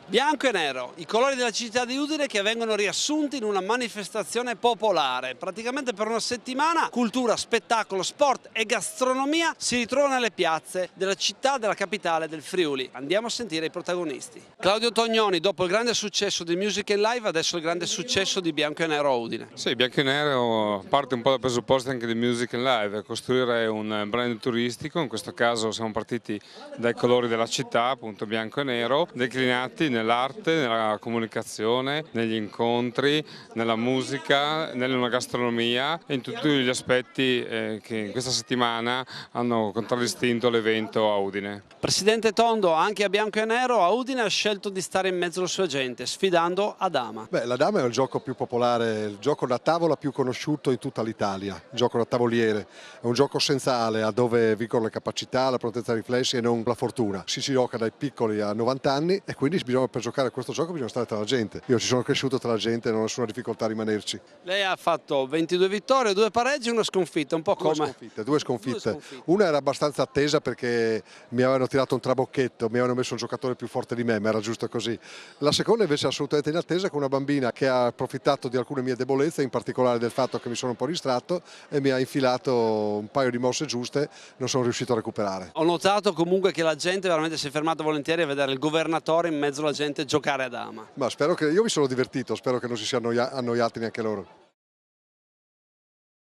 Bianco e nero, i colori della città di Udine che vengono riassunti in una manifestazione popolare. Praticamente per una settimana cultura, spettacolo, sport e gastronomia si ritrovano nelle piazze della città, della capitale del Friuli. Andiamo a sentire i protagonisti. Claudio Tognoni, dopo il grande successo di Music and Live, adesso il grande successo di Bianco e Nero a Udine. Sì, Bianco e Nero parte un po' dal presupposto anche di Music and Live, costruire un brand turistico. In questo caso siamo partiti dai colori della città, appunto bianco e nero, declinati nell'arte, nella comunicazione, negli incontri, nella musica, nella gastronomia e in tutti gli aspetti che in questa settimana hanno contraddistinto l'evento a Udine. Presidente Tondo, anche a Bianco e Nero a Udine ha scelto di stare in mezzo alla sua gente, sfidando a dama. Beh, la dama è il gioco più popolare, il gioco da tavola più conosciuto in tutta l'Italia, il gioco da tavoliere, è un gioco senza ale, dove vincono le capacità, la prontezza dei riflessi e non la fortuna. Si gioca dai piccoli a 90 anni e quindi per giocare a questo gioco bisogna stare tra la gente. Io ci sono cresciuto tra la gente e non ho nessuna difficoltà a rimanerci. Lei ha fatto 22 vittorie, 2 pareggi e una sconfitta, un po' come... Due sconfitte. Una era abbastanza attesa perché mi avevano tirato un trabocchetto, mi avevano messo un giocatore più forte di me, ma era giusto così. La seconda invece è assolutamente inattesa, con una bambina che ha approfittato di alcune mie debolezze, in particolare del fatto che mi sono un po' distratto e mi ha infilato un paio di mosse giuste, non sono riuscito a recuperare. Ho notato comunque che la gente veramente si è fermata volentieri a vedere il governatore in mezzo alla gente giocare a dama. Ma spero che io mi sono divertito, spero che non si siano annoiati neanche loro.